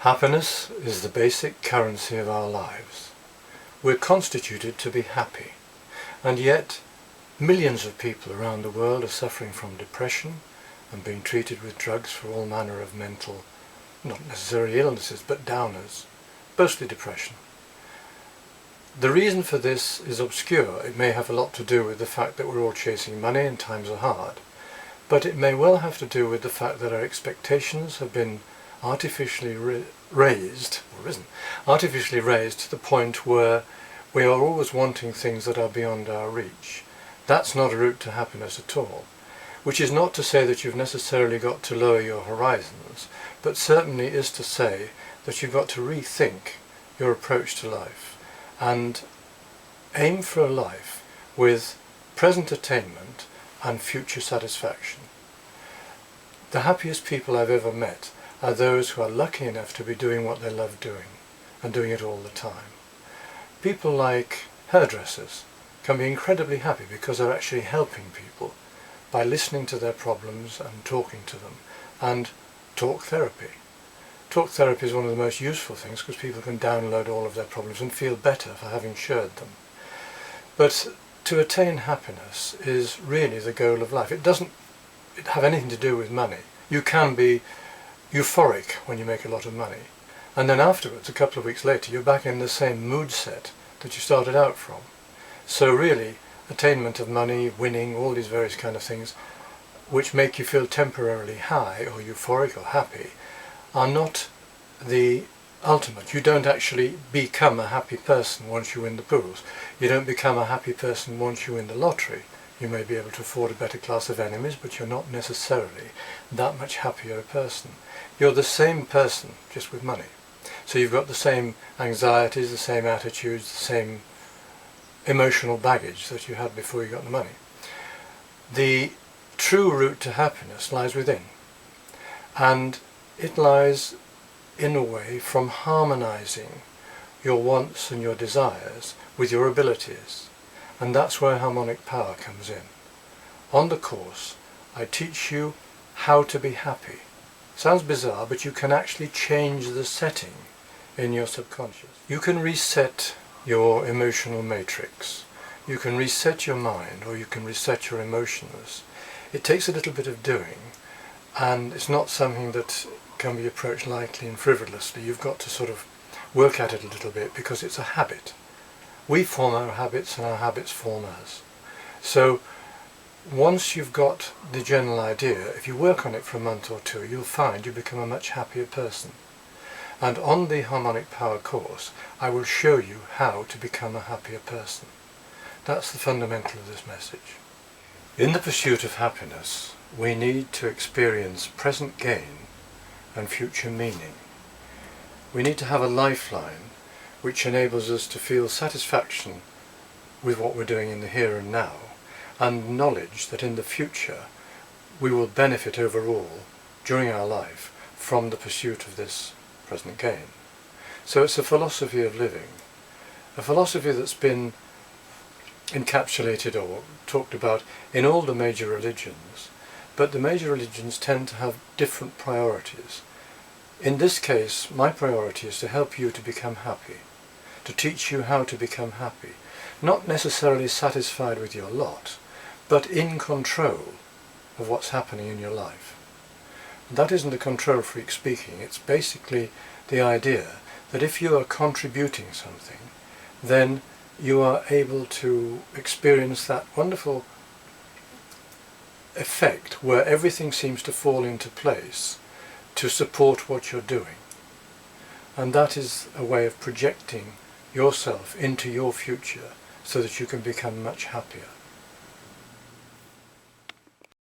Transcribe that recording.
Happiness is the basic currency of our lives. We're constituted to be happy, and yet millions of people around the world are suffering from depression and being treated with drugs for all manner of mental, not necessarily illnesses, but downers, mostly depression. The reason for this is obscure. It may have a lot to do with the fact that we're all chasing money and times are hard, but it may well have to do with the fact that our expectations have been artificially raised to the point where we are always wanting things that are beyond our reach. That's not a route to happiness at all, which is not to say that you've necessarily got to lower your horizons, but certainly is to say that you've got to rethink your approach to life and aim for a life with present attainment and future satisfaction. The happiest people I've ever met are those who are lucky enough to be doing what they love doing, and doing it all the time. People like hairdressers can be incredibly happy because they're actually helping people by listening to their problems and talking to them. And talk therapy. Talk therapy is one of the most useful things because people can download all of their problems and feel better for having shared them. But to attain happiness is really the goal of life. It doesn't have anything to do with money. You can be euphoric when you make a lot of money, and then afterwards, a couple of weeks later, you're back in the same mood set that you started out from. So really, attainment of money, winning, all these various kind of things which make you feel temporarily high or euphoric or happy are not the ultimate. You don't actually become a happy person once you win the pools. You don't become a happy person once you win the lottery. You may be able to afford a better class of enemies, but you're not necessarily that much happier a person. You're the same person, just with money. So you've got the same anxieties, the same attitudes, the same emotional baggage that you had before you got the money. The true route to happiness lies within. And it lies, in a way, from harmonizing your wants and your desires with your abilities. And that's where harmonic power comes in. On the course, I teach you how to be happy. Sounds bizarre, but you can actually change the setting in your subconscious. You can reset your emotional matrix. You can reset your mind, or you can reset your emotions. It takes a little bit of doing, and it's not something that can be approached lightly and frivolously. You've got to sort of work at it a little bit because it's a habit. We form our habits and our habits form us. So once you've got the general idea, if you work on it for a month or two, you'll find you become a much happier person. And on the Harmonic Power course, I will show you how to become a happier person. That's the fundamental of this message. In the pursuit of happiness, we need to experience present gain and future meaning. We need to have a lifeline which enables us to feel satisfaction with what we're doing in the here and now, and knowledge that in the future we will benefit overall during our life from the pursuit of this present gain. So it's a philosophy of living, a philosophy that's been encapsulated or talked about in all the major religions, but the major religions tend to have different priorities. In this case, my priority is to help you to become happy, to teach you how to become happy, not necessarily satisfied with your lot, but in control of what's happening in your life. And that isn't a control freak speaking, it's basically the idea that if you are contributing something, then you are able to experience that wonderful effect where everything seems to fall into place to support what you're doing. And that is a way of projecting yourself into your future so that you can become much happier.